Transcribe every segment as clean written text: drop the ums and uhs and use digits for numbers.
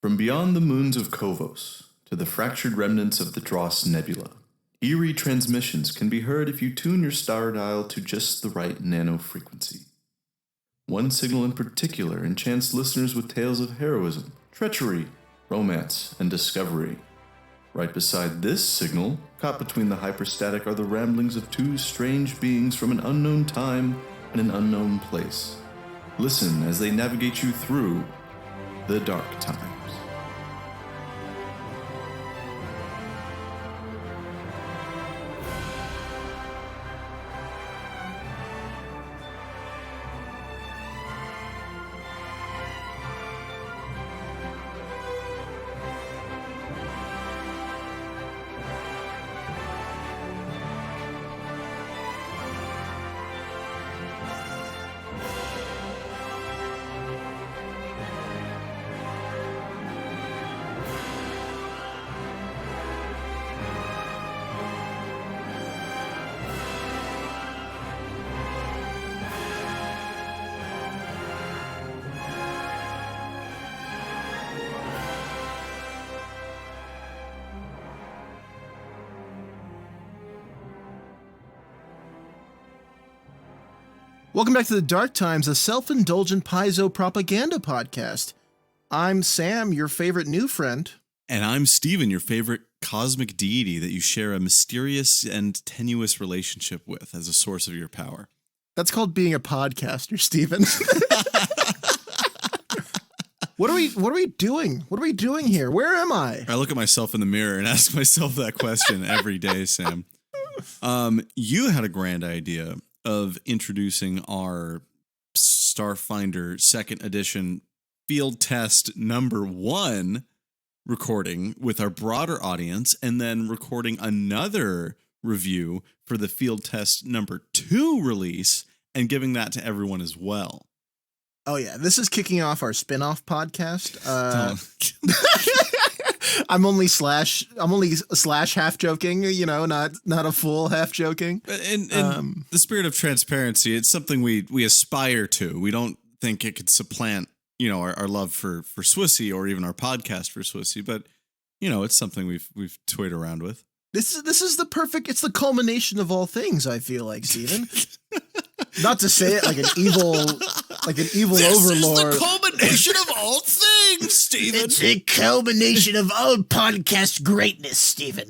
From beyond the moons of Kovos to the fractured remnants of the Dross Nebula, eerie transmissions can be heard if you tune your star dial to just the right nano frequency. One signal in particular enchants listeners with tales of heroism, treachery, romance, and discovery. Right beside this signal, caught between the hyperstatic, are the ramblings of two strange beings from an unknown time and an unknown place. Listen as they navigate you through the dark times. Welcome back to The Dark Times, a self-indulgent piezo propaganda podcast. I'm Sam, your favorite new friend. And I'm Steven, your favorite cosmic deity that you share a mysterious and tenuous relationship with as a source of your power. That's called being a podcaster, Steven. What are we doing? What are we doing here? Where am I? I look at myself in the mirror and ask myself that question every day, Sam. You had a grand idea of introducing our Starfinder 2nd Edition Field Test number 1 recording with our broader audience, and then recording another review for the Field Test number 2 release and giving that to everyone as well. Oh yeah, this is kicking off our spin-off podcast. I'm only slash half joking, you know, not a full half joking. In the spirit of transparency, it's something we aspire to. We don't think it could supplant, you know, our love for SWSE or even our podcast for SWSE, but you know, it's something we've toyed around with. This is the perfect. It's the culmination of all things. I feel like, Steven. Not to say it like an evil overlord. This is the culmination of all things, Steven. It's a culmination of all podcast greatness, Steven.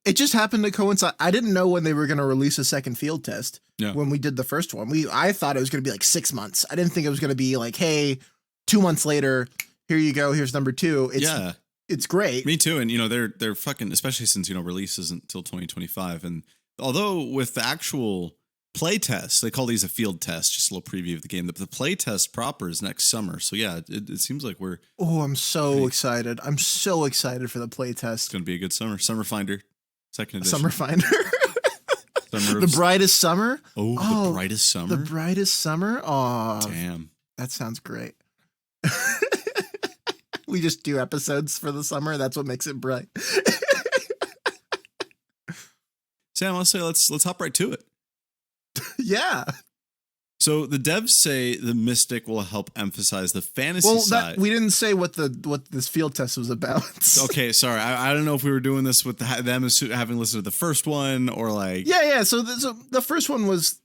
It just happened to coincide. I didn't know when they were going to release a second field test. Yeah. When we did the first one. I thought it was going to be like 6 months. I didn't think it was going to be like, hey, 2 months later, here you go. Here's number 2. It's great. Me too. And, you know, they're fucking, especially since, you know, release isn't until 2025. And although with the actual play test, they call these a field test, just a little preview of the game. The play test proper is next summer. So yeah, it seems like we're. Oh, I'm so excited. I'm so excited for the play test. It's going to be a good summer. Summerfinder, 2nd edition. Summerfinder. The brightest summer. Oh, the brightest summer. The brightest summer. Oh, damn. That sounds great. We just do episodes for the summer. That's what makes it bright. Sam, let's hop right to it. Yeah. So the devs say the Mythic will help emphasize the fantasy side. We didn't say what this field test was about. Okay, sorry. I don't know if we were doing this with them having listened to the first one or like. Yeah. So the first one was,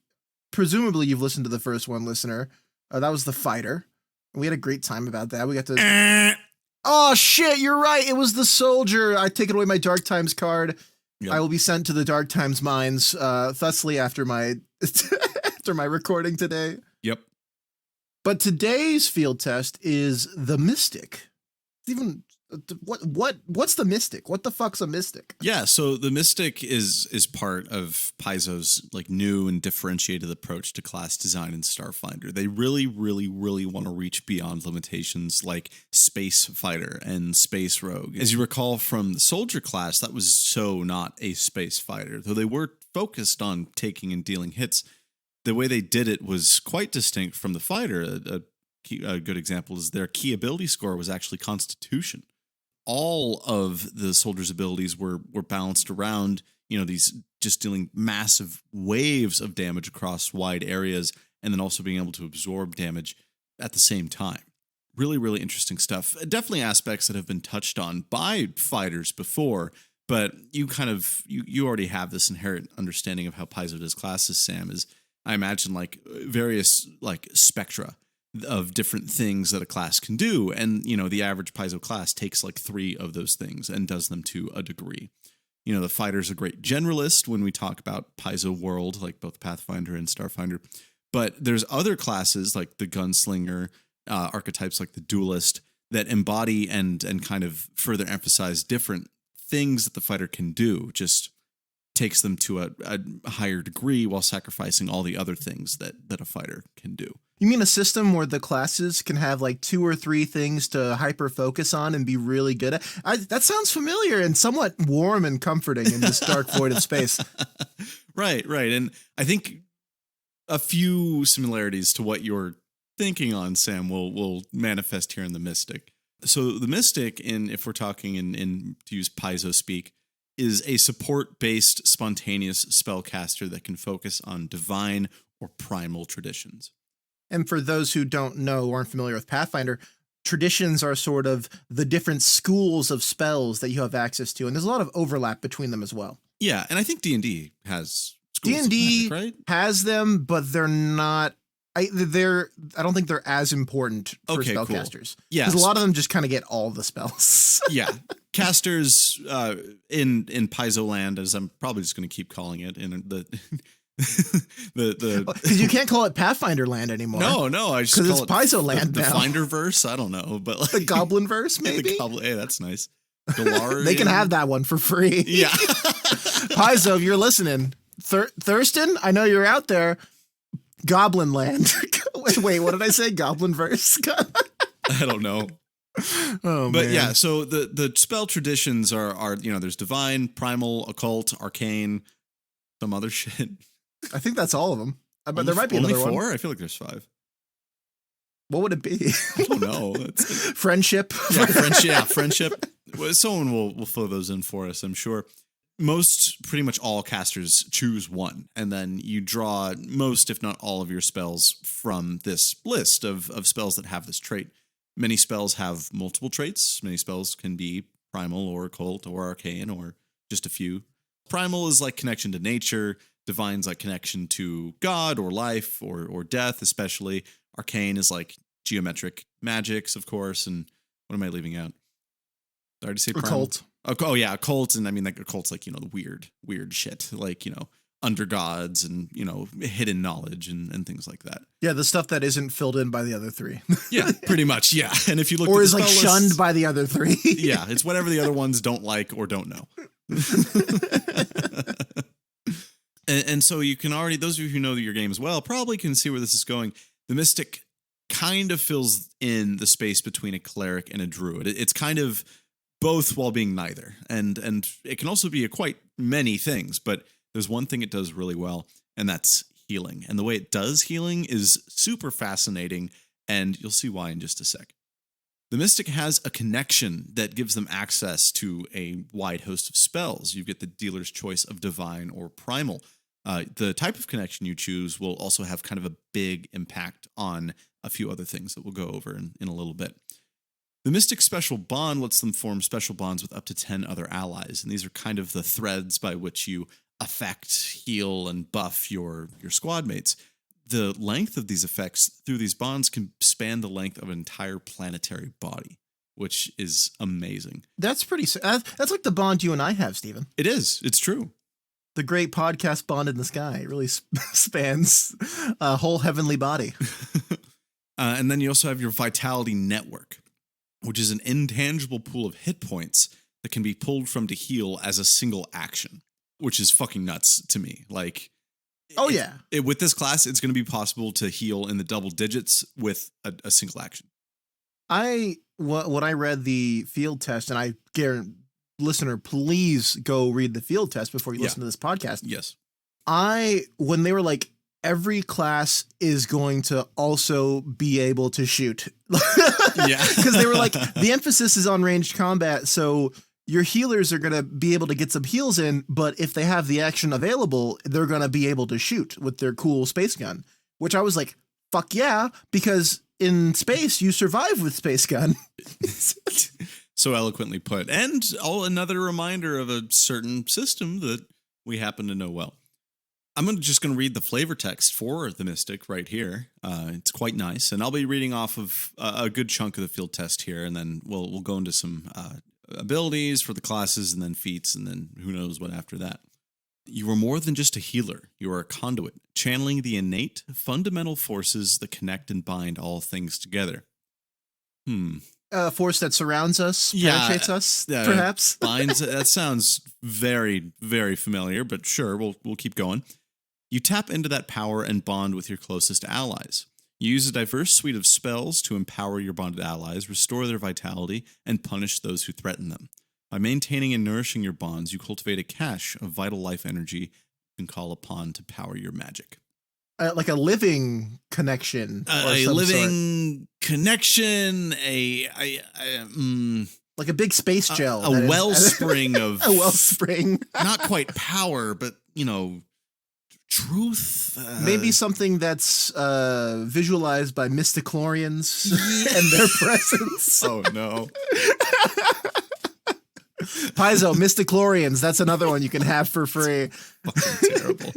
presumably you've listened to the first one, listener. That was the fighter. We had a great time about that. We got to. Oh shit! You're right. It was the soldier. I taken away my Dark Times card. Yep. I will be sent to the Dark Times mines, thusly after my after my recording today. Yep. But today's field test is the Mythic. Even what's the Mythic? What the fuck's a Mythic? Yeah, so the Mythic is part of Paizo's like new and differentiated approach to class design in Starfinder. They really, really, really want to reach beyond limitations like Space Fighter and Space Rogue. As you recall from the Soldier class, that was so not a space fighter, though they were focused on taking and dealing hits. The way they did it was quite distinct from the fighter. A good example is their key ability score was actually Constitution. All of the soldiers' abilities were balanced around, you know, these just dealing massive waves of damage across wide areas, and then also being able to absorb damage at the same time. Really, really interesting stuff. Definitely aspects that have been touched on by fighters before, but you already have this inherent understanding of how Paizo does classes, Sam, is I imagine like various like spectra of different things that a class can do. And, the average Paizo class takes like 3 of those things and does them to a degree. The fighter's a great generalist when we talk about Paizo world, like both Pathfinder and Starfinder. But there's other classes like the gunslinger, archetypes like the duelist that embody and kind of further emphasize different things that the fighter can do, just takes them to a higher degree while sacrificing all the other things that a fighter can do. You mean a system where the classes can have like 2 or 3 things to hyper focus on and be really good at? That sounds familiar and somewhat warm and comforting in this dark void of space. Right. And I think a few similarities to what you're thinking on, Sam, will manifest here in the Mystic. So the Mystic, if we're talking in to use Paizo speak, is a support-based spontaneous spellcaster that can focus on divine or primal traditions. And for those who don't know or aren't familiar with Pathfinder, traditions are sort of the different schools of spells that you have access to, and there's a lot of overlap between them as well. Yeah, and I think D&D has schools D&D of magic, right? has them, but they're not. I don't think they're as important for spellcasters. Cool. Yeah, because a lot of them just kind of get all the spells. Yeah, casters in Paizo land, as I'm probably just going to keep calling it, in the because you can't call it Pathfinder land anymore. No, I just because call it's Paizo land the now. Finder verse. I don't know, but like, the Goblin verse, maybe. Hey, that's nice. Galarian. They can have that one for free. Yeah, Paizo, if you're listening, Thurston, I know you're out there. Goblin land. Wait, what did I say? Goblin verse. I don't know. Oh, but man. yeah, so the spell traditions are there's divine, primal, occult, arcane, some other shit. I think that's all of them. But there might be another 4? one. I feel like there's 5. What would it be? I don't know. Friendship. Friendship. Well, someone will fill those in for us, I'm sure. Pretty much all casters choose one, and then you draw most, if not all, of your spells from this list of spells that have this trait. Many spells have multiple traits. Many spells can be primal or occult or arcane or just a few. Primal is like connection to nature. Divine's like connection to God or life or death, especially. Arcane is like geometric magics, of course. And what am I leaving out? Did I already say primal? Occult. Oh yeah, occult, and I mean like occult's like the weird shit, like undergods and hidden knowledge and things like that. Yeah, the stuff that isn't filled in by the other 3. Yeah, pretty much. Yeah, and if you look, or at is the like spell shunned list, by the other 3. Yeah, it's whatever the other ones don't like or don't know. and so you can already, those of you who know your game as well, probably can see where this is going. The Mystic kind of fills in the space between a cleric and a druid. It's kind of both while being neither. And it can also be quite many things, but there's one thing it does really well, and that's healing. And the way it does healing is super fascinating, and you'll see why in just a sec. The Mystic has a connection that gives them access to a wide host of spells. You get the dealer's choice of divine or primal. The type of connection you choose will also have kind of a big impact on a few other things that we'll go over in a little bit. The Mystic Special Bond lets them form special bonds with up to 10 other allies, and these are kind of the threads by which you affect, heal, and buff your squad mates. The length of these effects through these bonds can span the length of an entire planetary body, which is amazing. That's pretty. That's like the bond you and I have, Stephen. It is. It's true. The great podcast bond in the sky. It really spans a whole heavenly body. And then you also have your Vitality Network, which is an intangible pool of hit points that can be pulled from to heal as a single action, which is fucking nuts to me. Like, with this class, it's going to be possible to heal in the double digits with a single action. When I read the field test, and I guarantee, listener, please go read the field test before you listen to this podcast. Yes. When they were like, every class is going to also be able to shoot. Yeah. Because they were like, the emphasis is on ranged combat, so your healers are going to be able to get some heals in, but if they have the action available, they're going to be able to shoot with their cool space gun, which I was like, fuck yeah, because in space, you survive with Space Gun. So eloquently put. And another reminder of a certain system that we happen to know well. I'm just going to read the flavor text for the Mystic right here. It's quite nice. And I'll be reading off of a good chunk of the field test here. And then we'll go into some abilities for the classes and then feats. And then who knows what after that. You are more than just a healer. You are a conduit, channeling the innate, fundamental forces that connect and bind all things together. A force that surrounds us, penetrates us, perhaps. Binds. That sounds very, very familiar, but sure, we'll keep going. You tap into that power and bond with your closest allies. You use a diverse suite of spells to empower your bonded allies, restore their vitality, and punish those who threaten them. By maintaining and nourishing your bonds, you cultivate a cache of vital life energy you can call upon to power your magic. Like a living connection. A living connection, like a big space gel. A wellspring of... A wellspring. Not quite power, but, truth. Maybe something that's visualized by Mystichlorians and their presence. Oh, no. Paizo, Mystichlorians, that's another one you can have for free. Fucking terrible.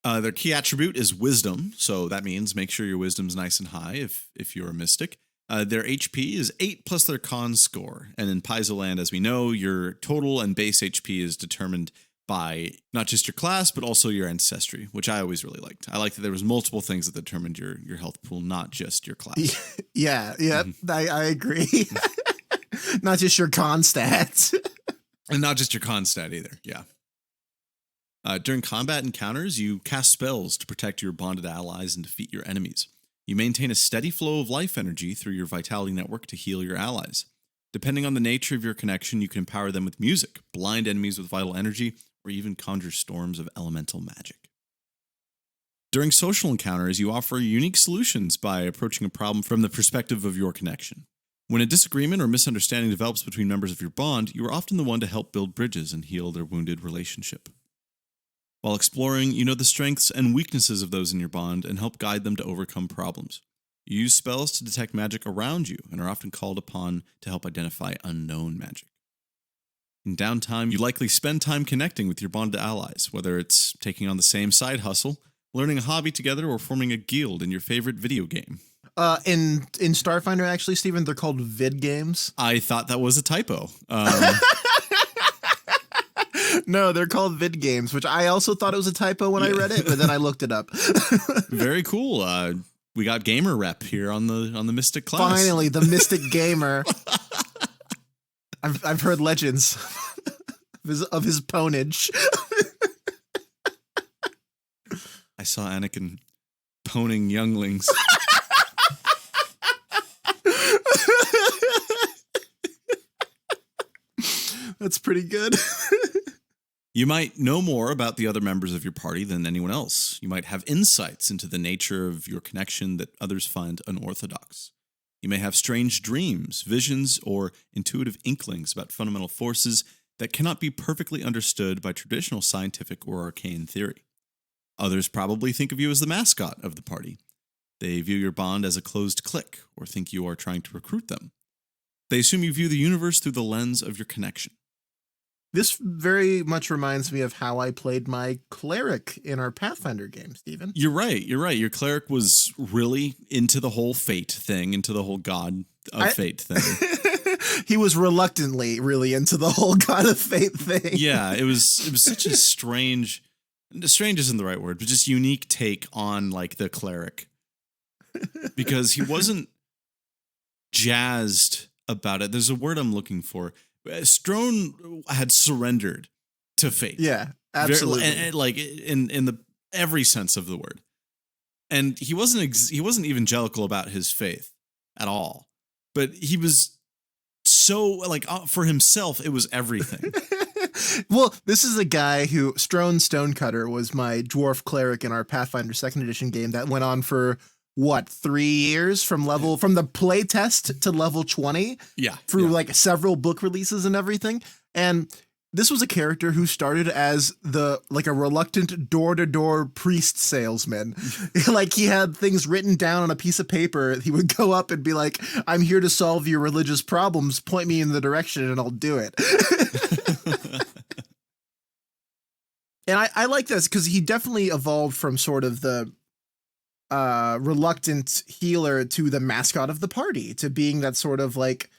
Their key attribute is wisdom, so that means make sure your wisdom's nice and high if you're a mystic. Their HP is 8 plus their con score, and in Paizo land, as we know, your total and base HP is determined by not just your class, but also your ancestry, which I always really liked. I liked that there was multiple things that determined your health pool, not just your class. Yeah, I agree. Not just your con stats. And not just your con stat either, yeah. During combat encounters, you cast spells to protect your bonded allies and defeat your enemies. You maintain a steady flow of life energy through your vitality network to heal your allies. Depending on the nature of your connection, you can empower them with music, blind enemies with vital energy, or even conjure storms of elemental magic. During social encounters, you offer unique solutions by approaching a problem from the perspective of your connection. When a disagreement or misunderstanding develops between members of your bond, you are often the one to help build bridges and heal their wounded relationship. While exploring, you know the strengths and weaknesses of those in your bond and help guide them to overcome problems. You use spells to detect magic around you and are often called upon to help identify unknown magic. In downtime, you likely spend time connecting with your bonded allies, whether it's taking on the same side hustle, learning a hobby together, or forming a guild in your favorite video game. In Starfinder, actually, Stephen, they're called vid games. I thought that was a typo. No, they're called vid games, which I also thought it was a typo when I read it, but then I looked it up. Very cool. We got gamer rep here on the Mystic class. Finally, the Mystic gamer. I've heard legends of his ponage. I saw Anakin poning younglings. That's pretty good. You might know more about the other members of your party than anyone else. You might have insights into the nature of your connection that others find unorthodox. You may have strange dreams, visions, or intuitive inklings about fundamental forces that cannot be perfectly understood by traditional scientific or arcane theory. Others probably think of you as the mascot of the party. They view your bond as a closed clique or think you are trying to recruit them. They assume you view the universe through the lens of your connection. This very much reminds me of how I played my cleric in our Pathfinder game, Stephen. You're right. Your cleric was really into the whole fate thing, into the whole god of fate thing. He was reluctantly really into the whole god of fate thing. Yeah, it was such a strange isn't the right word, but just unique take on like the cleric. Because he wasn't jazzed about it. There's a word I'm looking for. Strone had surrendered to fate. Yeah, absolutely. And like in the every sense of the word. And he wasn't evangelical about his faith at all. But he was so like for himself, it was everything. Well, this is a guy who Strone Stonecutter was my dwarf cleric in our Pathfinder 2nd edition game that went on for 3 years from the play test to level 20? Yeah. Through like several book releases and everything. And This was a character who started as a reluctant door-to-door priest salesman. Like, he had things written down on a piece of paper. He would go up and be like, I'm here to solve your religious problems. Point me in the direction and I'll do it. And I like this because he definitely evolved from sort of the reluctant healer to the mascot of the party, to being that sort of like,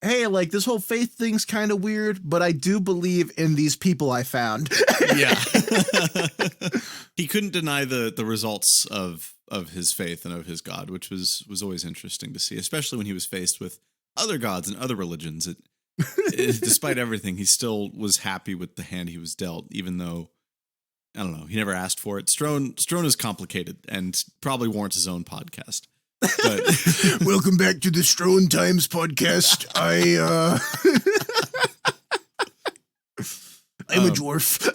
hey, like, this whole faith thing's kind of weird, but I do believe in these people I found. Yeah. He couldn't deny the results of his faith and of his god, which was always interesting to see, especially when he was faced with other gods and other religions. Despite everything, he still was happy with the hand he was dealt, even though, I don't know, he never asked for it. Strone is complicated and probably warrants his own podcast. But welcome back to the Strone Times podcast. I'm a dwarf.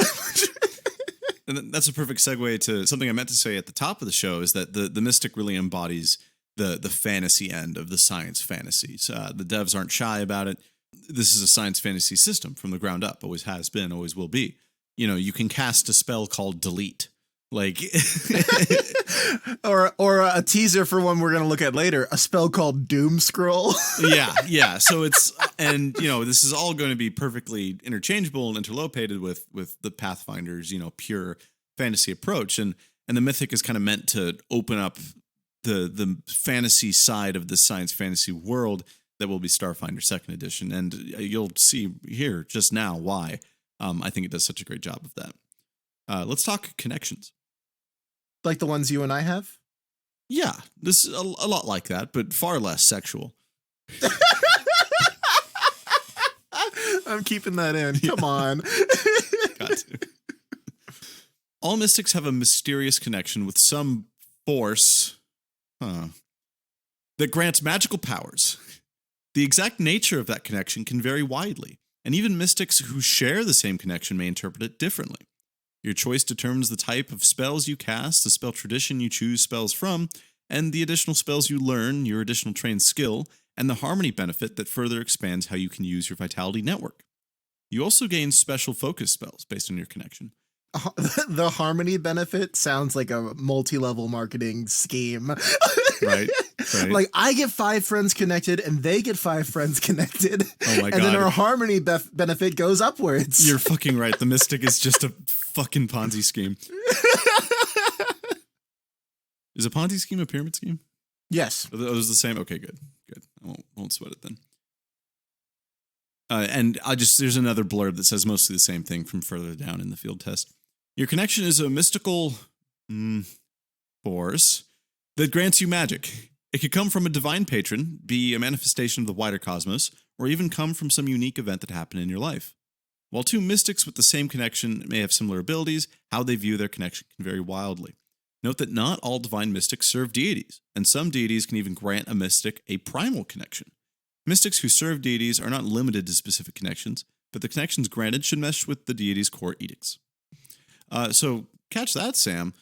And that's a perfect segue to something I meant to say at the top of the show, is that the Mystic really embodies the fantasy end of the science fantasies. The devs aren't shy about it. This is a science fantasy system from the ground up, always has been, always will be. You know, you can cast a spell called Delete. Like, or a teaser for one we're going to look at later, a spell called Doom Scroll. Yeah. So it's, and you know, this is all going to be perfectly interchangeable and interlopated with the Pathfinder's, you know, pure fantasy approach. And the Mythic is kind of meant to open up the fantasy side of the science fantasy world that will be Starfinder 2nd Edition. And you'll see here just now why I think it does such a great job of that. Let's talk connections. Like the ones you and I have? Yeah, this is a lot like that, but far less sexual. I'm keeping that in. Come on. Got to. All mystics have a mysterious connection with some force that grants magical powers. The exact nature of that connection can vary widely, and even mystics who share the same connection may interpret it differently. Your choice determines the type of spells you cast, the spell tradition you choose spells from, and the additional spells you learn, your additional trained skill, and the harmony benefit that further expands how you can use your vitality network. You also gain special focus spells based on your connection. The harmony benefit sounds like a multi-level marketing scheme. Right. Like, I get 5 friends connected and they get 5 friends connected. Oh my God. And then our harmony benefit goes upwards. You're fucking right. The Mystic is just a fucking Ponzi scheme. Is a Ponzi scheme a pyramid scheme? Yes. It was the same? Okay, good. I won't sweat it then. And there's another blurb that says mostly the same thing from further down in the field test. Your connection is a mystical force that grants you magic. It could come from a divine patron, be a manifestation of the wider cosmos, or even come from some unique event that happened in your life. While two mystics with the same connection may have similar abilities, how they view their connection can vary wildly. Note that not all divine mystics serve deities, and some deities can even grant a mystic a primal connection. Mystics who serve deities are not limited to specific connections, but the connections granted should mesh with the deity's core edicts. So catch that, Sam.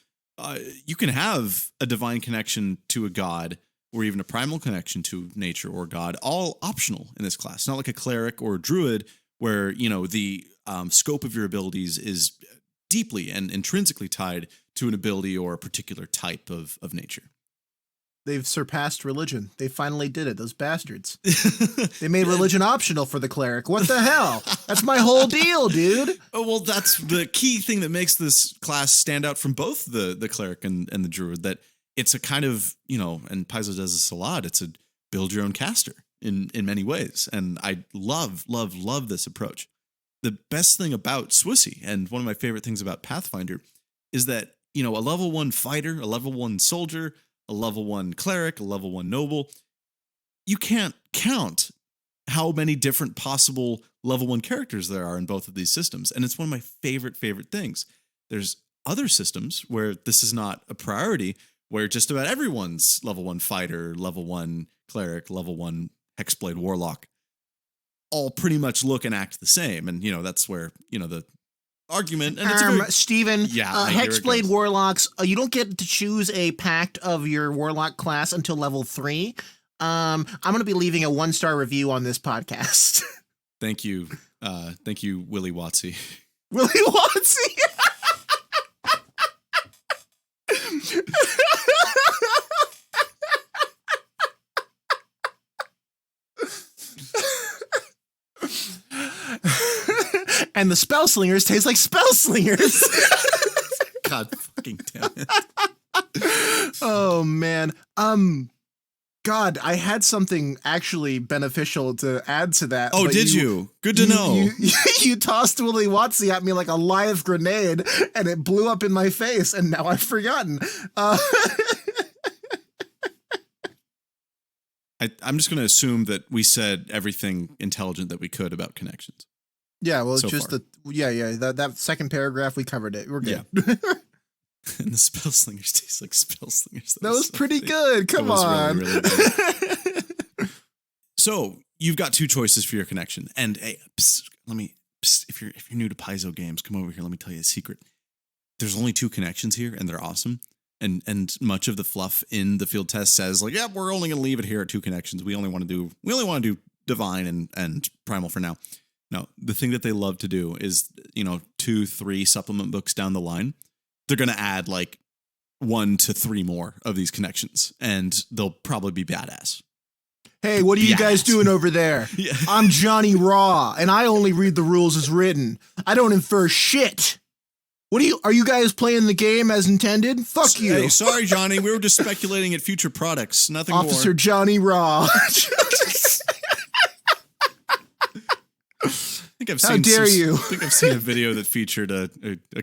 You can have a divine connection to a god, or even a primal connection to nature or god, all optional in this class. Not like a cleric or a druid, where, you know, the scope of your abilities is deeply and intrinsically tied to an ability or a particular type of nature. They've surpassed religion. They finally did it, those bastards. They made religion optional for the cleric. What the hell? That's my whole deal, dude. Oh, well, that's the key thing that makes this class stand out from both the cleric and the druid, that it's a kind of, you know, and Paizo does this a lot, it's a build your own caster in many ways. And I love this approach. The best thing about SWSE, and one of my favorite things about Pathfinder, is that, you know, a level 1 fighter, a level 1 soldier, a level 1 cleric, a level 1 noble, you can't count how many different possible level 1 characters there are in both of these systems. And it's one of my favorite things. There's other systems where this is not a priority, where just about everyone's level 1 fighter, level 1 cleric, level 1 hexblade warlock all pretty much look and act the same. And, you know, that's where, you know, the argument, and it's Steven, yeah, hexblade warlocks, you don't get to choose a pact of your warlock class until level 3. I'm going to be leaving a 1-star review on this podcast. Thank you Thank you, Willie Watsy. Willie Watsy. And the spell slingers taste like spell slingers. God fucking damn it. Oh man. God, I had something actually beneficial to add to that. Oh, did you? Good to know. You tossed Willie Watsy at me like a live grenade, and it blew up in my face, and now I've forgotten. I'm just going to assume that we said everything intelligent that we could about connections. Yeah, well, So just far. that second paragraph, we covered it. We're good. Yeah. And the spell slingers taste like spell slingers. That was so pretty funny. good. Come It was on. really, really good. So you've got two choices for your connection. And hey, if you're new to Paizo games, come over here. Let me tell you a secret. There's only two connections here, and they're awesome. And much of the fluff in the field test says like, yeah, we're only going to leave it here at two connections. We only want to do Divine and Primal for now. No, the thing that they love to do is, 2-3 supplement books down the line, they're going to add like 1 to 3 more of these connections, and they'll probably be badass. Hey, what are you guys doing over there? Yeah. I'm Johnny Raw, and I only read the rules as written. I don't infer shit. Are you guys playing the game as intended? Fuck you. Hey, sorry, Johnny. We were just speculating at future products. Nothing Officer more. Johnny Raw. How dare you? I think I've seen a video that featured a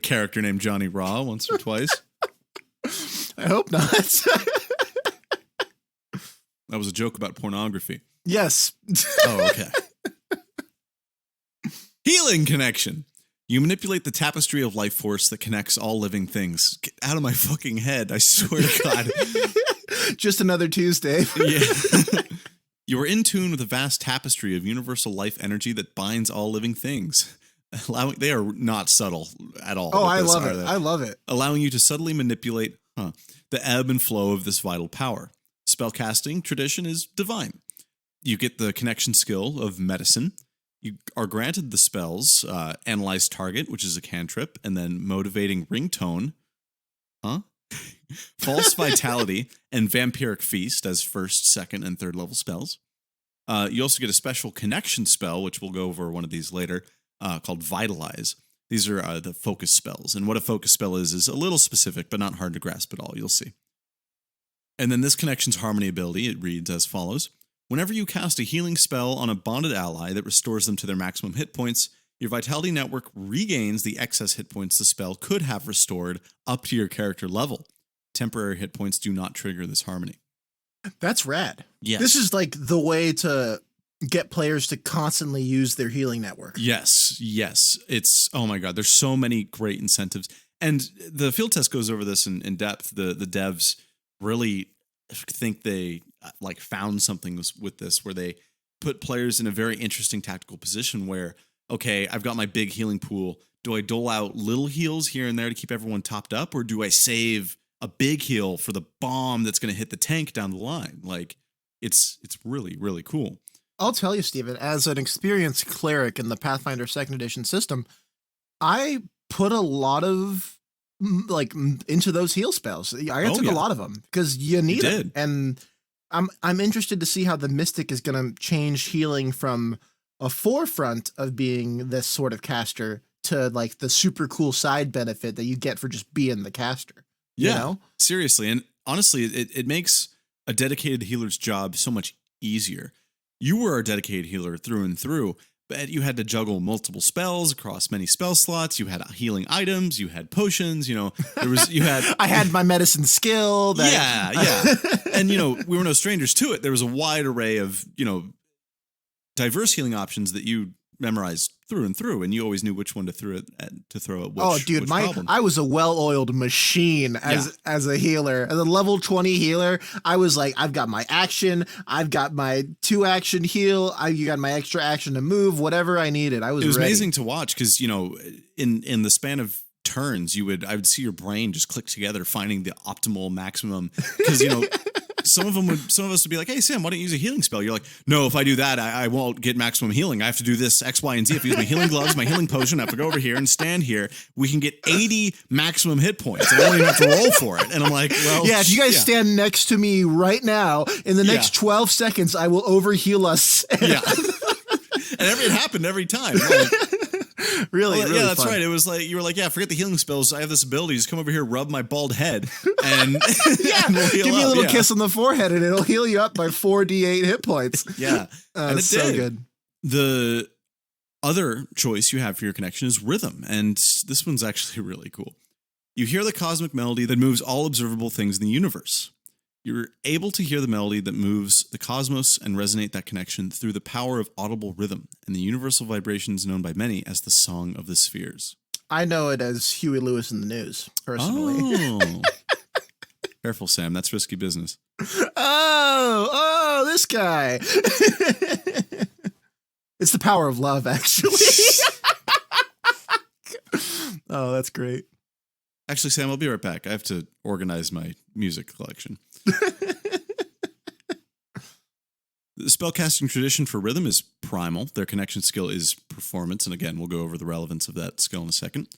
character named Johnny Raw once or twice. I hope not. That was a joke about pornography. Yes. Oh, okay. Healing connection. You manipulate the tapestry of life force that connects all living things. Get out of my fucking head, I swear to God. Just another Tuesday. Yeah. You are in tune with a vast tapestry of universal life energy that binds all living things. They are not subtle at all. Oh, I love it. I love it. Allowing you to subtly manipulate the ebb and flow of this vital power. Spellcasting tradition is divine. You get the connection skill of medicine. You are granted the spells, Analyze Target, which is a cantrip, and then Motivating Ringtone, False Vitality, and Vampiric Feast as first, second, and third level spells. You also get a special connection spell, which we'll go over one of these later, called Vitalize. These are the focus spells, and what a focus spell is a little specific, but not hard to grasp at all. You'll see. And then this connection's harmony ability, it reads as follows. Whenever you cast a healing spell on a bonded ally that restores them to their maximum hit points, your Vitality Network regains the excess hit points the spell could have restored up to your character level. Temporary hit points do not trigger this harmony. That's rad. Yes. This is like the way to get players to constantly use their healing network. Yes. It's, oh my God, there's so many great incentives. And the field test goes over this in depth. The devs really think they found something with this where they put players in a very interesting tactical position where, okay, I've got my big healing pool. Do I dole out little heals here and there to keep everyone topped up, or do I save a big heal for the bomb that's going to hit the tank down the line? Like, it's really, really cool. I'll tell you, Steven, as an experienced cleric in the Pathfinder 2nd Edition system, I put a lot of into those heal spells. I took a lot of them because you need them. And I'm interested to see how the Mystic is going to change healing from a forefront of being this sort of caster to like the super cool side benefit that you get for just being the caster. Yeah, you know? Seriously. And honestly, it makes a dedicated healer's job so much easier. You were a dedicated healer through and through, but you had to juggle multiple spells across many spell slots. You had healing items, you had potions, I had my medicine skill. Yeah. And, we were no strangers to it. There was a wide array of, diverse healing options that you memorized through and through, and you always knew which one to throw at which problem. I was a well-oiled machine as a healer. As a level 20 healer, I was like, I've got my action, I've got my 2-action heal, you got my extra action to move, whatever I needed. It was ready. Amazing to watch because, in the span of turns, I would see your brain just click together, finding the optimal maximum because, some of us would be like, hey, Sam, why don't you use a healing spell? You're like, no, if I do that, I won't get maximum healing. I have to do this X, Y, and Z. If I use my healing gloves, my healing potion, I have to go over here and stand here. We can get 80 maximum hit points. I don't even have to roll for it. And I'm like, well. Yeah, if you guys stand next to me right now, in the next 12 seconds, I will overheal us. Yeah. And it happened every time. Like, really yeah, that's fun. right. It was like, you were like, yeah, forget the healing spells. I have this ability. Just come over here, rub my bald head, and, and we'll heal give me a up. little kiss on the forehead, and it'll heal you up by 4d8 hit points. Yeah. And it's so good. The other choice you have for your connection is rhythm, and this one's actually really cool. You hear the cosmic melody that moves all observable things in the universe. You're able to hear the melody that moves the cosmos and resonate that connection through the power of audible rhythm and the universal vibrations known by many as the Song of the Spheres. I know it as Huey Lewis in the News, personally. Oh. Careful, Sam. That's risky business. Oh, this guy. It's the power of love, actually. Oh, that's great. Actually, Sam, I'll be right back. I have to organize my music collection. The spellcasting tradition for rhythm is primal. Their connection skill is performance. And again, we'll go over the relevance of that skill in a second.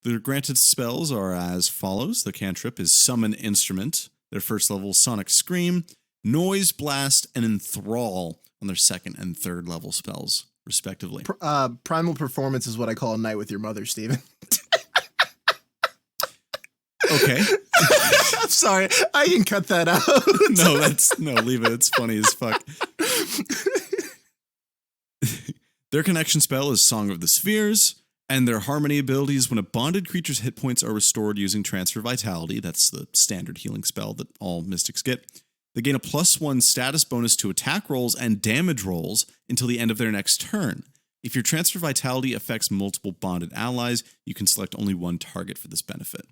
Their granted spells are as follows. The cantrip is Summon Instrument. Their first level, Sonic Scream, Noise Blast, and Enthrall on their second and third level spells, respectively. Primal performance is what I call a night with your mother, Steven. Okay. I'm sorry. I can cut that out. No, leave it. It's funny as fuck. Their connection spell is Song of the Spheres, and their harmony abilities when a bonded creature's hit points are restored using Transfer Vitality. That's the standard healing spell that all mystics get. They gain a +1 status bonus to attack rolls and damage rolls until the end of their next turn. If your Transfer Vitality affects multiple bonded allies, you can select only one target for this benefit.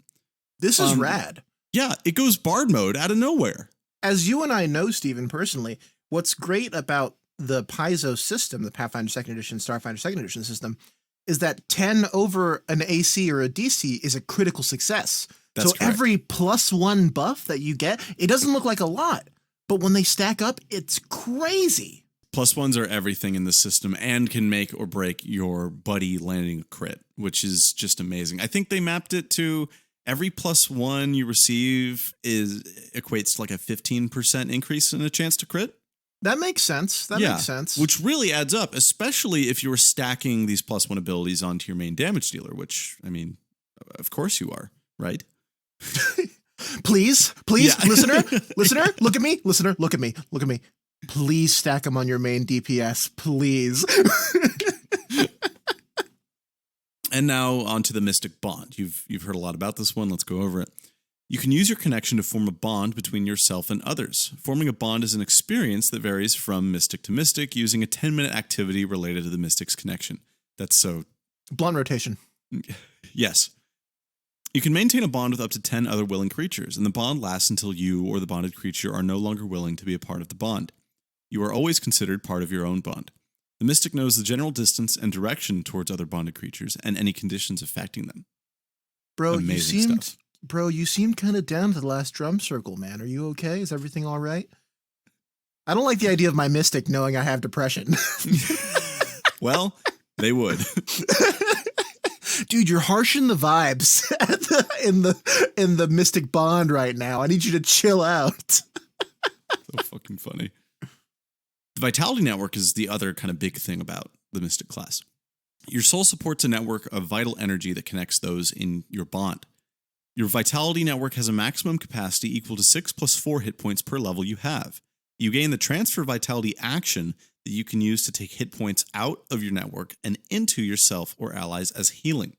This is rad. Yeah, it goes Bard mode out of nowhere. As you and I know, Steven, personally, what's great about the Paizo system, the Pathfinder 2nd Edition, Starfinder 2nd Edition system, is that 10 over an AC or a DC is a critical success. That's so correct. every +1 buff that you get, it doesn't look like a lot, but when they stack up, it's crazy. +1s are everything in the system and can make or break your buddy landing a crit, which is just amazing. I think they mapped it to every +1 you receive equates to like a 15% increase in a chance to crit. That makes sense. That makes sense. Which really adds up, especially if you were stacking these +1 abilities onto your main damage dealer, which, I mean, of course you are, right? Please, Yeah. listener, look at me. Listener, look at me. Please stack them on your main DPS, please. And now onto the Mystic Bond. You've heard a lot about this one. Let's go over it. You can use your connection to form a bond between yourself and others. Forming a bond is an experience that varies from mystic to mystic using a 10-minute activity related to the mystic's connection. That's so... Blunt rotation. Yes. You can maintain a bond with up to 10 other willing creatures, and the bond lasts until you or the bonded creature are no longer willing to be a part of the bond. You are always considered part of your own bond. The mystic knows the general distance and direction towards other bonded creatures and any conditions affecting them. Bro, Amazing stuff. Bro, you seemed kind of down to the last drum circle, man. Are you okay? Is everything all right? I don't like the idea of my mystic knowing I have depression. Well, they would. Dude, you're harshing the vibes in the mystic bond right now. I need you to chill out. So fucking funny. The Vitality Network is the other kind of big thing about the Mystic class. Your soul supports a network of vital energy that connects those in your bond. Your Vitality Network has a maximum capacity equal to 6 + 4 hit points per level you have. You gain the Transfer Vitality action that you can use to take hit points out of your network and into yourself or allies as healing.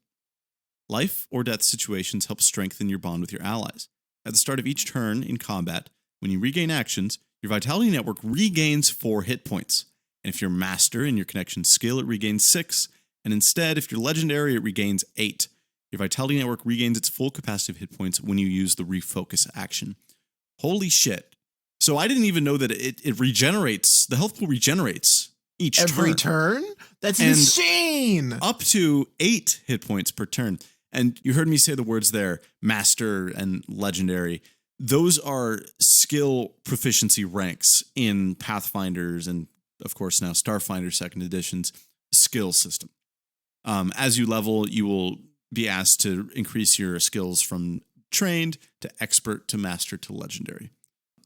Life or death situations help strengthen your bond with your allies. At the start of each turn in combat, when you regain actions, your Vitality Network regains 4 hit points. And if you're Master in your connection skill, it regains 6. And instead, if you're Legendary, it regains 8. Your Vitality Network regains its full capacity of hit points when you use the Refocus action. Holy shit. So I didn't even know that it regenerates, the health pool regenerates each Every turn? That's And insane. up to 8 hit points per turn. And you heard me say the words there, Master and Legendary. those are skill proficiency ranks in Pathfinder's and, of course, now Starfinder 2nd Edition's skill system. As you level, you will be asked to increase your skills from trained to expert to master to legendary.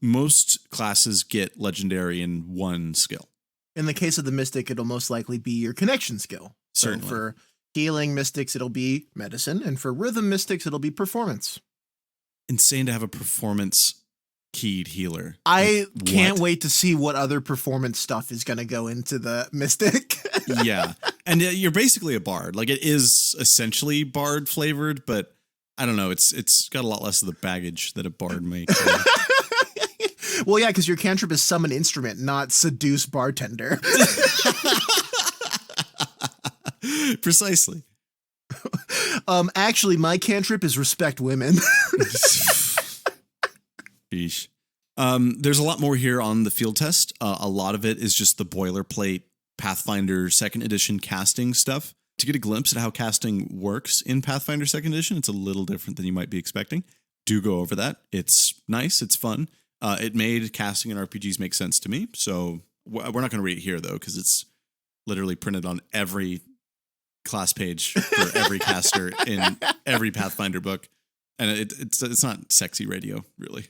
Most classes get legendary in one skill. In the case of the Mystic, it'll most likely be your connection skill. Certainly. So for healing Mystics, it'll be medicine. And for rhythm Mystics, it'll be performance. Insane to have a performance keyed healer. I Like, can't what? wait to see what other performance stuff is going to go into the Mystic. Yeah. And you're basically a bard. Like, it is essentially bard flavored, but I don't know. It's got a lot less of the baggage that a bard may carry. Well, yeah, because your cantrip is summon instrument, not seduce bartender. Precisely. Actually, my cantrip is respect women. Sheesh. There's a lot more here on the field test. A lot of it is just the boilerplate Pathfinder 2nd Edition casting stuff. To get a glimpse at how casting works in Pathfinder 2nd Edition, it's a little different than you might be expecting. Do go over that. It's nice. It's fun. It made casting in RPGs make sense to me. So we're not going to read it here, though, because it's literally printed on every class page for every caster in every Pathfinder book. And it's not sexy radio, really.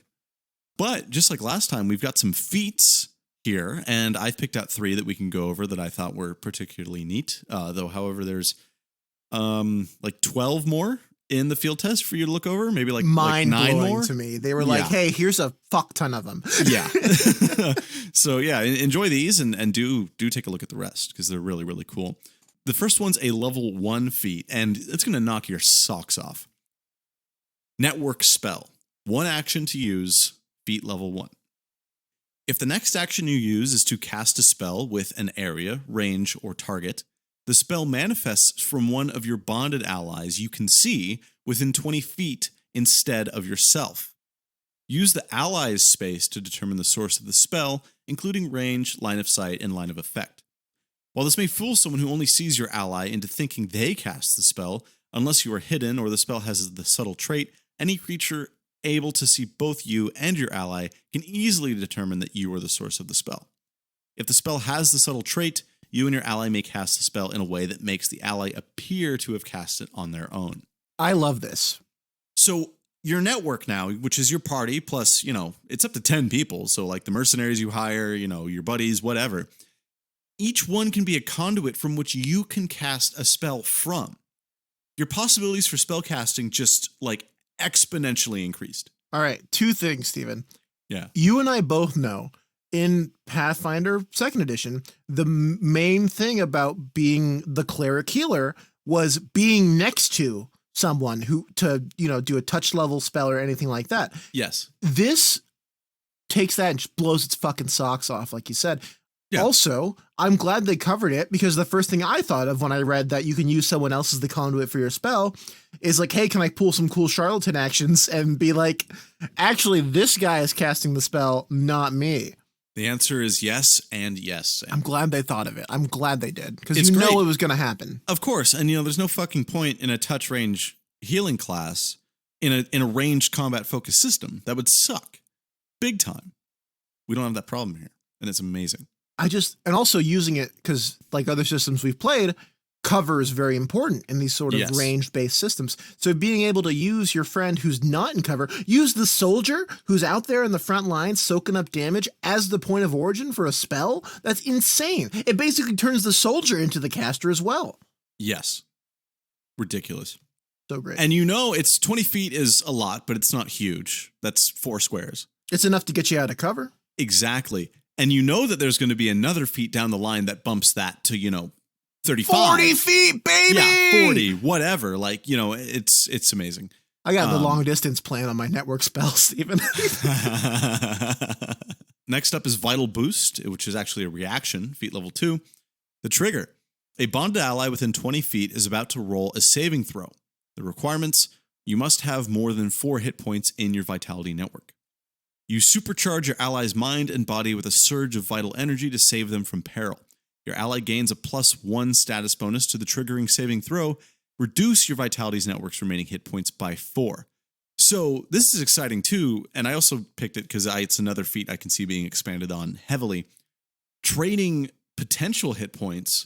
But just like last time, we've got some feats here, and I've picked out 3 that we can go over that I thought were particularly neat. Though, however, there's like 12 more in the field test for you to look over. Maybe like 9 more to me. They were like, "Hey, here's a fuck ton of them." Yeah. So yeah, enjoy these and do take a look at the rest because they're really, really cool. The first one's a level 1 feat, and it's going to knock your socks off. Network spell. 1 action to use, feat level 1. If the next action you use is to cast a spell with an area, range, or target, the spell manifests from one of your bonded allies you can see within 20 feet instead of yourself. Use the ally's space to determine the source of the spell, including range, line of sight, and line of effect. While this may fool someone who only sees your ally into thinking they cast the spell, unless you are hidden or the spell has the subtle trait, any creature able to see both you and your ally can easily determine that you are the source of the spell. If the spell has the subtle trait, you and your ally may cast the spell in a way that makes the ally appear to have cast it on their own. I love this. So your network now, which is your party, plus, it's up to 10 people. So like the mercenaries you hire, your buddies, whatever. Each one can be a conduit from which you can cast a spell from. Your possibilities for spell casting just like exponentially increased. All right, 2 things, Stephen. Yeah. You and I both know in Pathfinder 2nd Edition, the main thing about being the cleric healer was being next to someone who to do a touch level spell or anything like that. Yes. This takes that and just blows its fucking socks off, like you said. Yeah. Also, I'm glad they covered it because the first thing I thought of when I read that you can use someone else as the conduit for your spell is like, hey, can I pull some cool charlatan actions and be like, actually, this guy is casting the spell, not me. The answer is yes and yes. I'm glad they thought of it. I'm glad they did because It's you know great. it was going to happen. Of course. And, there's no fucking point in a touch range healing class in a ranged combat focused system. That would suck. Big time. We don't have that problem here. And it's amazing. And also using it because like other systems we've played, cover is very important in these sort of Yes. range-based systems. So being able to use your friend who's not in cover, use the soldier who's out there in the front lines soaking up damage as the point of origin for a spell, that's insane. It basically turns the soldier into the caster as well. Yes. Ridiculous. So great. And it's 20 feet is a lot, but it's not huge. That's 4 squares. It's enough to get you out of cover. Exactly. And that there's going to be another feat down the line that bumps that to, 35. 40 feet, baby! Yeah, 40, whatever. Like, it's amazing. I got the long distance plan on my network spell, Stephen. Next up is Vital Boost, which is actually a reaction, feat level 2. The trigger. A bonded ally within 20 feet is about to roll a saving throw. The requirements, you must have more than 4 hit points in your vitality network. You supercharge your ally's mind and body with a surge of vital energy to save them from peril. Your ally gains a +1 status bonus to the triggering saving throw. Reduce your vitality's network's remaining hit points by 4. So this is exciting too, and I also picked it because it's another feat I can see being expanded on heavily. Trading potential hit points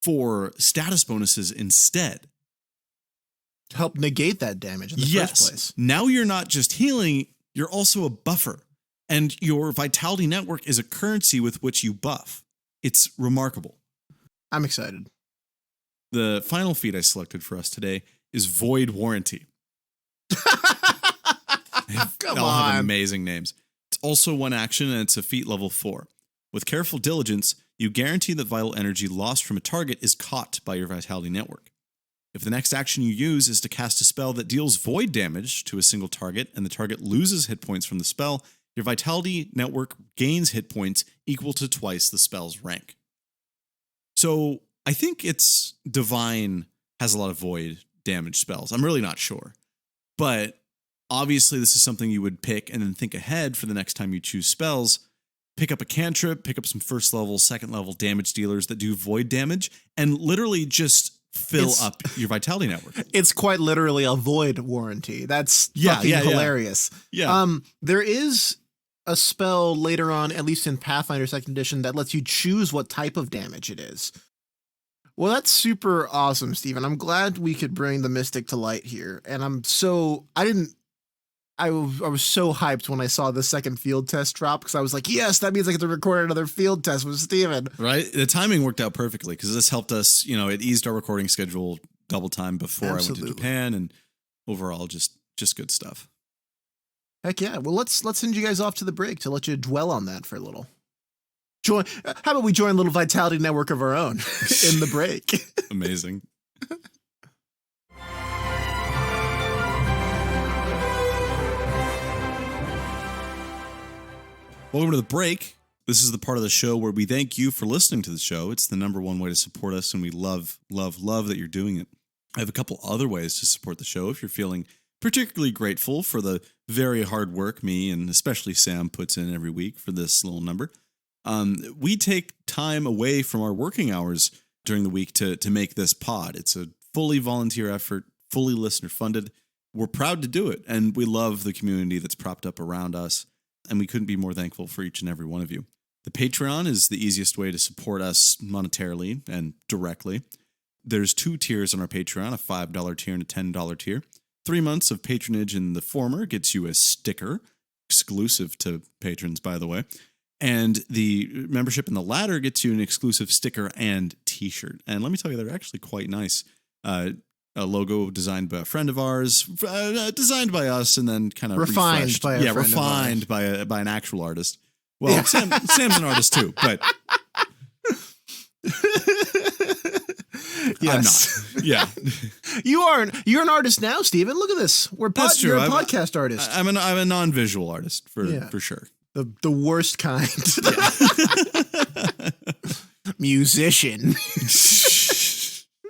for status bonuses instead. To help negate that damage in the first place. Now you're not just healing, you're also a buffer. And your Vitality Network is a currency with which you buff. It's remarkable. I'm excited. The final feat I selected for us today is Void Warranty. Come All on. have amazing names. It's also one action, and it's a feat level 4. With careful diligence, you guarantee that vital energy lost from a target is caught by your Vitality Network. If the next action you use is to cast a spell that deals void damage to a single target, and the target loses hit points from the spell, your Vitality Network gains hit points equal to twice the spell's rank. So I think it's Divine has a lot of void damage spells. I'm really not sure. But obviously this is something you would pick and then think ahead for the next time you choose spells. Pick up a cantrip, pick up some first level, second level damage dealers that do void damage, and literally just fill up your Vitality Network. It's quite literally a void warranty. That's fucking hilarious. Yeah. There is a spell later on, at least in Pathfinder 2nd Edition, that lets you choose what type of damage it is. Well, that's super awesome, Steven. I'm glad we could bring the Mystic to light here. And I was so hyped when I saw the second field test drop, because I was like, yes, that means I get to record another field test with Steven. Right? The timing worked out perfectly because this helped us, it eased our recording schedule double time before I went to Japan, and overall just good stuff. Heck yeah. Well, let's send you guys off to the break to let you dwell on that for a little. How about we join a little Vitality Network of our own in the break? Amazing. Welcome to the break. This is the part of the show where we thank you for listening to the show. It's the number one way to support us, and we love, love, love that you're doing it. I have a couple other ways to support the show if you're feeling particularly grateful for the very hard work me and especially Sam puts in every week for this little number. We take time away from our working hours during the week to make this pod. It's a fully volunteer effort, fully listener funded. We're proud to do it, and we love the community that's propped up around us, and we couldn't be more thankful for each and every one of you. The Patreon is the easiest way to support us monetarily and directly. There's 2 tiers on our Patreon, a $5 tier and a $10 tier. 3 months of patronage in the former gets you a sticker, exclusive to patrons, by the way. And the membership in the latter gets you an exclusive sticker and t-shirt. And let me tell you, they're actually quite nice. A logo designed by a friend of ours, designed by us, and then kind of refined refreshed. by a friend refined of ours. by an actual artist. Well, Sam's an artist too, but yes. I'm not. Yeah. You're an artist now, Steven. Look at this. That's true. You're a podcast artist. I'm a non-visual artist for sure. The worst kind. Musician.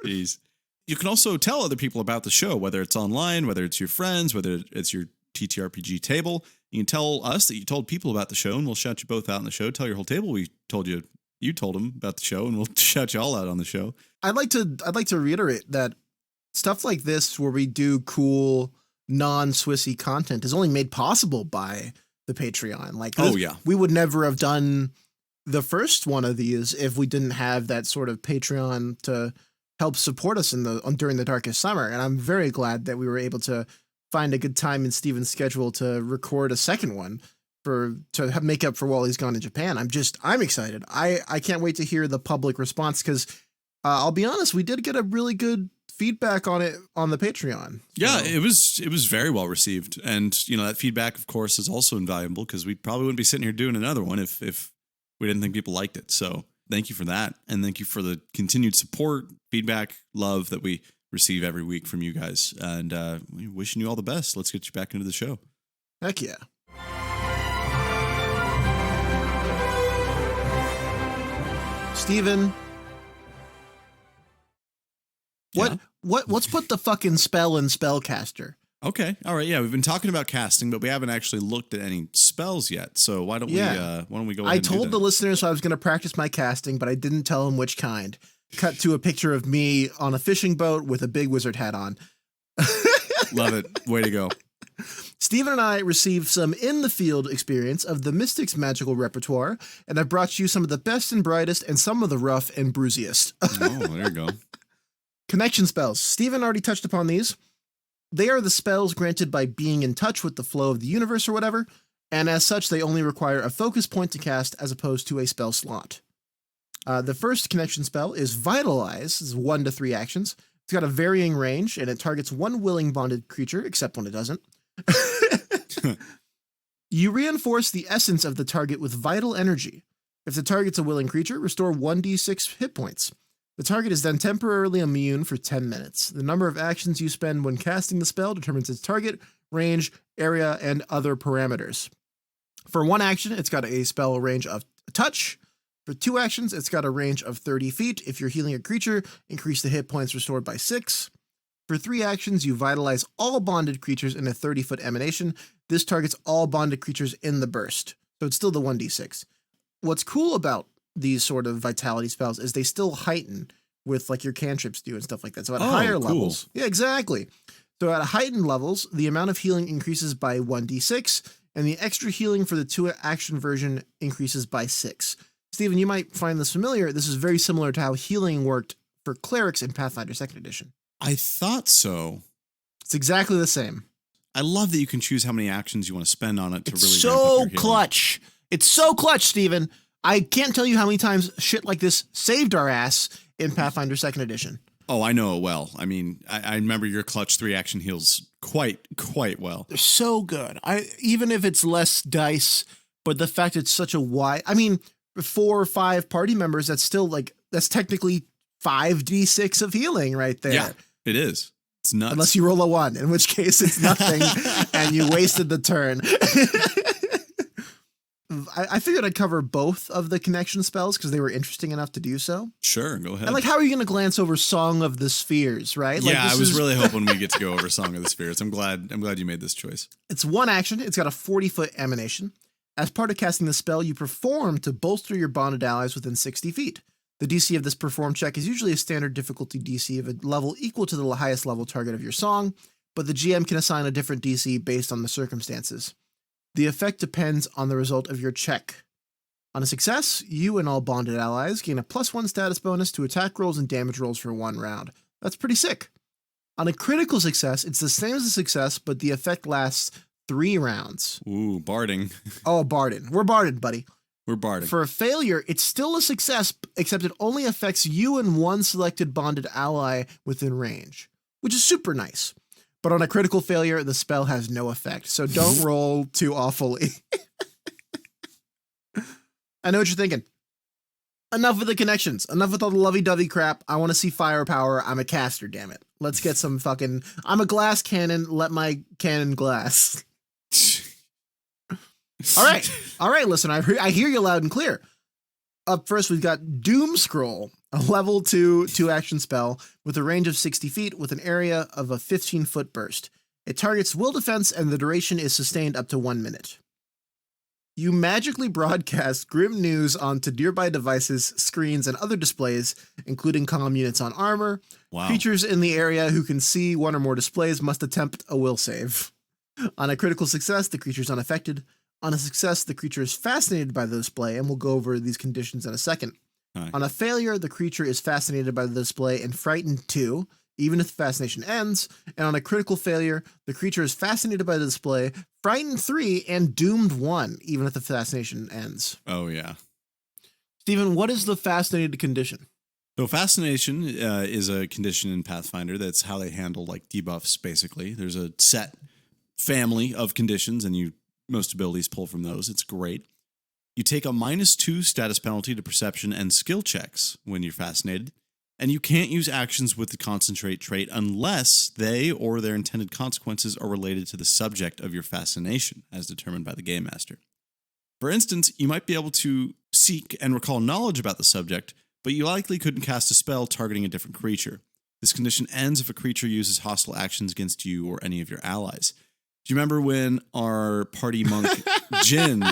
Jeez. You can also tell other people about the show, whether it's online, whether it's your friends, whether it's your TTRPG table. You can tell us that you told people about the show, and we'll shout you both out on the show. Tell your whole table we told you told them about the show, and we'll shout you all out on the show. I'd like to reiterate that stuff like this, where we do cool non-SWSE content, is only made possible by the Patreon. We would never have done the first one of these if we didn't have that sort of Patreon to help support us during the darkest summer. And I'm very glad that we were able to find a good time in Steven's schedule to record a second one to make up for while he's gone to Japan. I'm excited. I can't wait to hear the public response, because I'll be honest, we did get a really good feedback on it on the Patreon. Yeah, it was very well received. And, that feedback, of course, is also invaluable, because we probably wouldn't be sitting here doing another one if we didn't think people liked it. So thank you for that. And thank you for the continued support, feedback, love that we receive every week from you guys. And we're wishing you all the best. Let's get you back into the show. Heck yeah. Steven, what's put the fucking spell in Spellcaster? Okay. All right. Yeah, we've been talking about casting, but we haven't actually looked at any spells yet. So why don't we go ahead and do that? I told the listeners I was going to practice my casting, but I didn't tell them which kind. Cut to a picture of me on a fishing boat with a big wizard hat on. Love it. Way to go. Stephen and I received some in-the-field experience of the Mystic's magical repertoire, and I've brought you some of the best and brightest and some of the rough and bruisiest. Oh, there you go. Connection spells. Stephen already touched upon these. They are the spells granted by being in touch with the flow of the universe or whatever, and as such, they only require a focus point to cast as opposed to a spell slot. The first connection spell is Vitalize. It's 1 to 3 actions. It's got a varying range, and it targets one willing bonded creature, except when it doesn't. You reinforce the essence of the target with vital energy. If the target's a willing creature, restore 1d6 hit points. The target is then temporarily immune for 10 minutes. The number of actions you spend when casting the spell determines its target, range, area, and other parameters. For 1 action, it's got a spell range of touch. For 2 actions, it's got a range of 30 feet. If you're healing a creature, increase the hit points restored by 6. For 3 actions, you vitalize all bonded creatures in a 30-foot emanation. This targets all bonded creatures in the burst. So it's still the 1d6. What's cool about these sort of vitality spells is they still heighten with like your cantrips do and stuff like that. So at higher levels. Yeah, exactly. So at heightened levels, the amount of healing increases by 1d6, and the extra healing for the 2-action version increases by 6. Stephen, you might find this familiar. This is very similar to how healing worked for clerics in Pathfinder 2nd Edition. I thought so. It's exactly the same. I love that you can choose how many actions you want to spend on it to It's really so ramp up your healing. clutch. It's so clutch, Stephen. I can't tell you how many times shit like this saved our ass in Pathfinder 2nd Edition. Oh, I know it well. I mean, I remember your clutch 3-action heals quite well. They're so good. Even if it's less dice, but the fact it's such a wide... I mean, 4 or 5 party members, that's still like... That's technically 5d6 of healing right there. Yeah, it is. It's nuts. Unless you roll a 1, in which case it's nothing and you wasted the turn. I figured I'd cover both of the connection spells because they were interesting enough to do so. Sure, go ahead. And like, how are you going to glance over Song of the Spheres, right? Yeah, like, I was really hoping we get to go over Song of the Spheres. I'm glad you made this choice. It's 1 action. It's got a 40-foot emanation. As part of casting the spell, you perform to bolster your bonded allies within 60 feet. The DC of this perform check is usually a standard difficulty DC of a level equal to the highest level target of your song, but the GM can assign a different DC based on the circumstances. The effect depends on the result of your check. On a success, you and all bonded allies gain a +1 status bonus to attack rolls and damage rolls for 1 round. That's pretty sick. On a critical success, it's the same as a success, but the effect lasts 3 rounds. Ooh, barding. Oh, barding. We're barded, buddy. We're barding. For a failure, it's still a success, except it only affects you and 1 selected bonded ally within range, which is super nice. But on a critical failure, the spell has no effect, so don't roll too awfully. I know what you're thinking. Enough with the connections. Enough with all the lovey-dovey crap. I want to see firepower. I'm a caster, damn it. Let's get some fucking... I'm a glass cannon. Let my cannon glass. All right, listen, I hear you loud and clear. Up first, we've got Doom Scroll, a level 2 2-action spell with a range of 60 feet with an area of a 15-foot burst. It targets will defense and the duration is sustained up to 1 minute. You magically broadcast grim news onto nearby devices, screens, and other displays, including comm units on armor. Wow. Creatures in the area who can see 1 or more displays must attempt a will save. On a critical success, the creature is unaffected. On a success, the creature is fascinated by the display, and we'll go over these conditions in a second. Right. On a failure, the creature is fascinated by the display and frightened 2, even if the fascination ends. And on a critical failure, the creature is fascinated by the display, frightened 3, and doomed 1, even if the fascination ends. Oh, yeah. Stephen, what is the fascinated condition? So fascination is a condition in Pathfinder. That's how they handle like debuffs, basically. There's a set family of conditions, and most abilities pull from those. It's great. You take a -2 status penalty to perception and skill checks when you're fascinated, and you can't use actions with the concentrate trait unless they or their intended consequences are related to the subject of your fascination, as determined by the Game Master. For instance, you might be able to seek and recall knowledge about the subject, but you likely couldn't cast a spell targeting a different creature. This condition ends if a creature uses hostile actions against you or any of your allies. Do you remember when our party monk, Jin,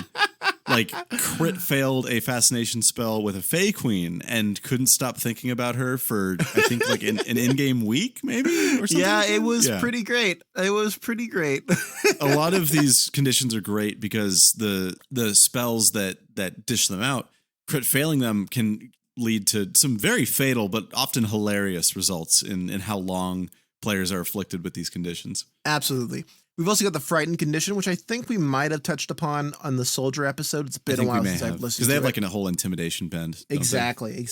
like crit failed a fascination spell with a Fey Queen and couldn't stop thinking about her for, I think, like an in-game week, maybe? Or something Yeah, like it that? was Yeah. pretty great. It was pretty great. A lot of these conditions are great because the spells that dish them out, crit failing them can lead to some very fatal but often hilarious results in how long players are afflicted with these conditions. Absolutely. We've also got the frightened condition, which I think we might have touched upon on the soldier episode. It's been a while since I've listened to it. Because they have like a whole intimidation bend. Exactly.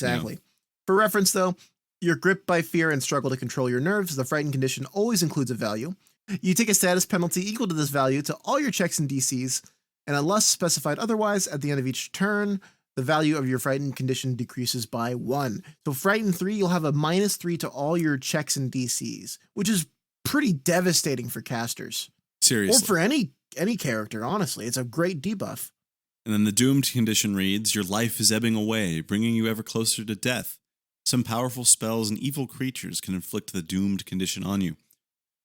For reference, though, you're gripped by fear and struggle to control your nerves. The frightened condition always includes a value. You take a status penalty equal to this value to all your checks and DCs, and unless specified otherwise, at the end of each turn, the value of your frightened condition decreases by 1. So frightened 3, you'll have a -3 to all your checks and DCs, which is pretty devastating for casters. Seriously. Or for any character, honestly. It's a great debuff. And then the doomed condition reads, your life is ebbing away, bringing you ever closer to death. Some powerful spells and evil creatures can inflict the doomed condition on you.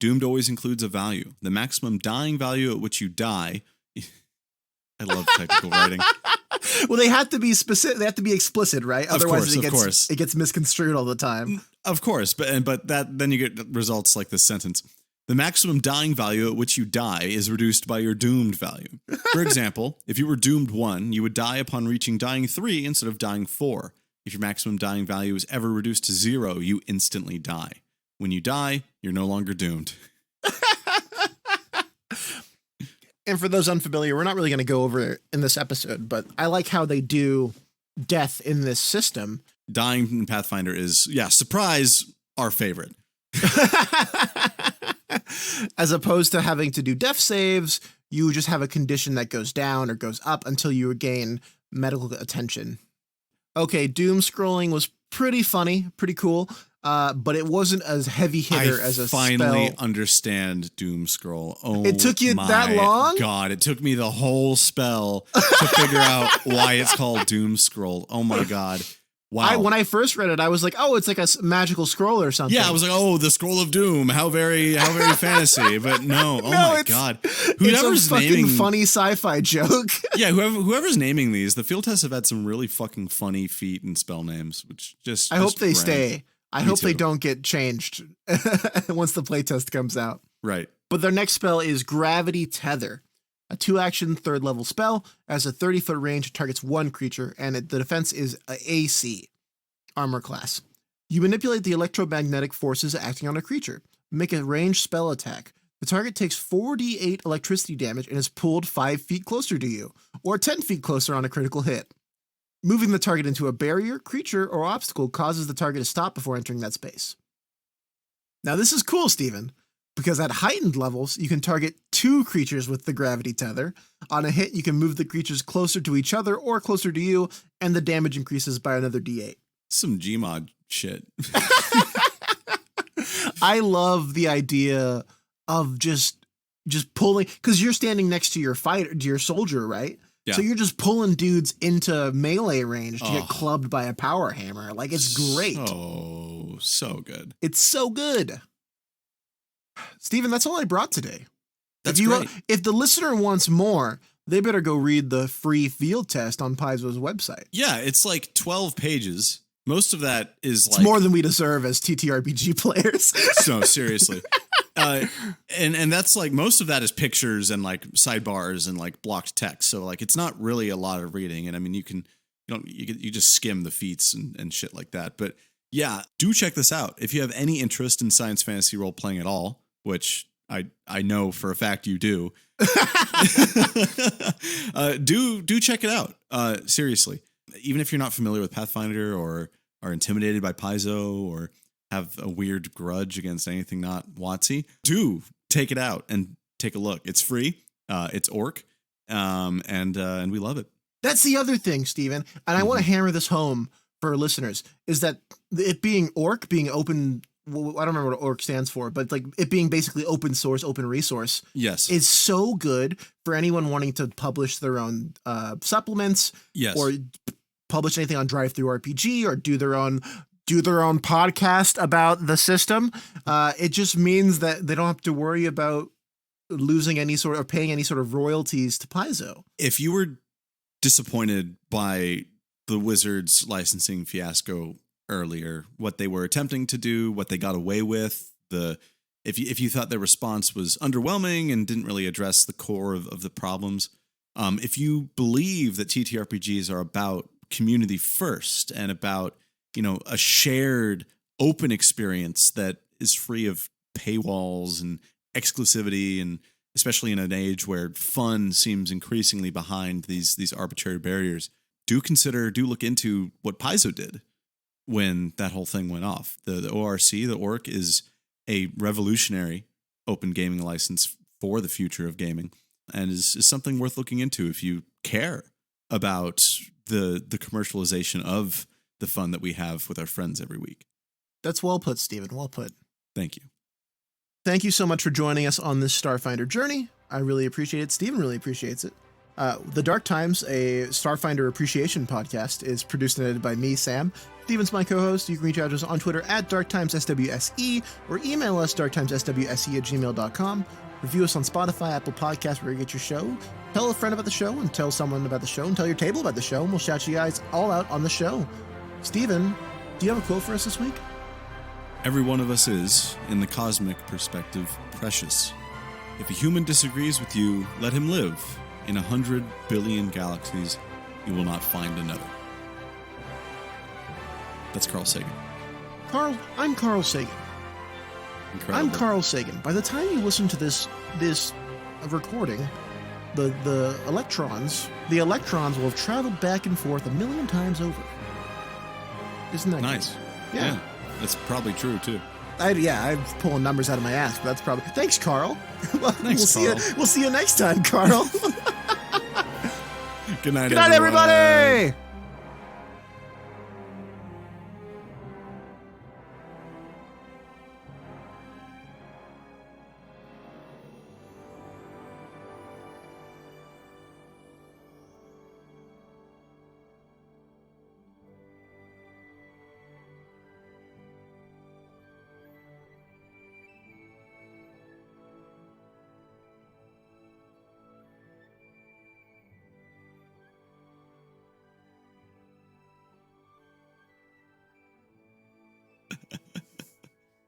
Doomed always includes a value. The maximum dying value at which you die... I love technical writing. Well, they have to be specific. They have to be explicit, right? Otherwise, it gets misconstrued all the time. Of course, but then you get results like this sentence. The maximum dying value at which you die is reduced by your doomed value. For example, if you were doomed 1, you would die upon reaching dying 3 instead of dying 4. If your maximum dying value is ever reduced to 0, you instantly die. When you die, you're no longer doomed. And for those unfamiliar, we're not really going to go over it in this episode, but I like how they do death in this system. Dying in Pathfinder is, surprise, our favorite. As opposed to having to do death saves, you just have a condition that goes down or goes up until you regain medical attention. Okay, doom scrolling was pretty funny, pretty cool, but it wasn't as heavy hitter as a finally spell. understand Doom Scroll. Oh, it took you that long? God, it took me the whole spell to figure out why it's called Doom Scroll. Oh my God. Wow. When I first read it, I was like, oh, it's like a magical scroll or something. Yeah, I was like, oh, the Scroll of Doom. How very fantasy. But no, oh my God. Whoever's it's a fucking funny sci-fi joke. Yeah, whoever's naming these, the field tests have had some really fucking funny feat and spell names, which just... I hope they stay. I hope they don't get changed once the playtest comes out. Right. But their next spell is Gravity Tether. A 2-action 3rd level spell, has a 30-foot range, targets 1 creature, and the defense is a AC, armor class. You manipulate the electromagnetic forces acting on a creature. Make a ranged spell attack. The target takes 4d8 electricity damage and is pulled 5 feet closer to you, or 10 feet closer on a critical hit. Moving the target into a barrier, creature, or obstacle causes the target to stop before entering that space. Now this is cool, Steven. Because at heightened levels, you can target 2 creatures with the gravity tether. On a hit, you can move the creatures closer to each other or closer to you, and the damage increases by another d8. Some Gmod shit. I love the idea of just pulling, because you're standing next to your fighter, to your soldier, right? Yeah. So you're just pulling dudes into melee range to get clubbed by a power hammer. Like, it's great. So good. It's so good. Steven, that's all I brought today. That's great. If the listener wants more, they better go read the free field test on Paizo's website. Yeah, it's like 12 pages. Most of that is it's more than we deserve as TTRPG players. No, seriously. And that's like, most of that is pictures and like sidebars and like blocked text. So like, it's not really a lot of reading. And I mean, you just skim the feats and shit like that. But yeah, do check this out. If you have any interest in science fantasy role playing at all, which I know for a fact you do, do check it out. Seriously, even if you're not familiar with Pathfinder or are intimidated by Paizo or have a weird grudge against anything not WotC, do take it out and take a look. It's free. It's Orc, and we love it. That's the other thing, Steven, and I want to hammer this home for our listeners, is that it being Orc, being open, well, I don't remember what Orc stands for, but like it being basically open source, open resource, yes, is so good for anyone wanting to publish their own supplements, yes, or publish anything on DriveThruRPG, or do their own podcast about the system. It just means that they don't have to worry about losing any sort of paying any sort of royalties to Paizo. If you were disappointed by the Wizards licensing fiasco earlier, what they were attempting to do, what they got away with. If you thought their response was underwhelming and didn't really address the core of the problems, if you believe that TTRPGs are about community first and about, a shared open experience that is free of paywalls and exclusivity, and especially in an age where fun seems increasingly behind these arbitrary barriers, do look into what Paizo did when that whole thing went off. The ORC, the ORC, is a revolutionary open gaming license for the future of gaming, and is something worth looking into if you care about the commercialization of the fun that we have with our friends every week. That's well put, Stephen. Well put. Thank you. Thank you so much for joining us on this Starfinder journey. I really appreciate it. Stephen really appreciates it. The Dark Times, a Starfinder appreciation podcast, is produced and edited by me, Sam. Stephen's my co-host. You can reach out to us on Twitter at DarkTimesSWSE or email us darktimesswse@gmail.com. Review us on Spotify, Apple Podcasts, where you get your show. Tell a friend about the show, and tell someone about the show, and tell your table about the show, and we'll shout you guys all out on the show. Stephen, do you have a quote for us this week? Every one of us is, in the cosmic perspective, precious. If a human disagrees with you, let him live. In 100 billion galaxies, you will not find another. That's Carl Sagan. I'm Carl Sagan. Incredible. I'm Carl Sagan. By the time you listen to this recording, the electrons will have traveled back and forth 1,000,000 times over. Isn't that nice? Cool? Yeah, that's probably true too. I'm pulling numbers out of my ass, but that's probably. Thanks, Carl. Thanks, Carl. We'll see you next time, Carl. Good night, Good night, everybody.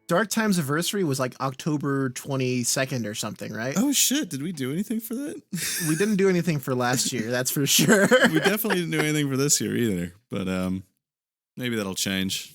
Dark Times anniversary was like October 22nd or something, right? Oh shit, did we do anything for that? We didn't do anything for last year, that's for sure. We definitely didn't do anything for this year either, but maybe that'll change.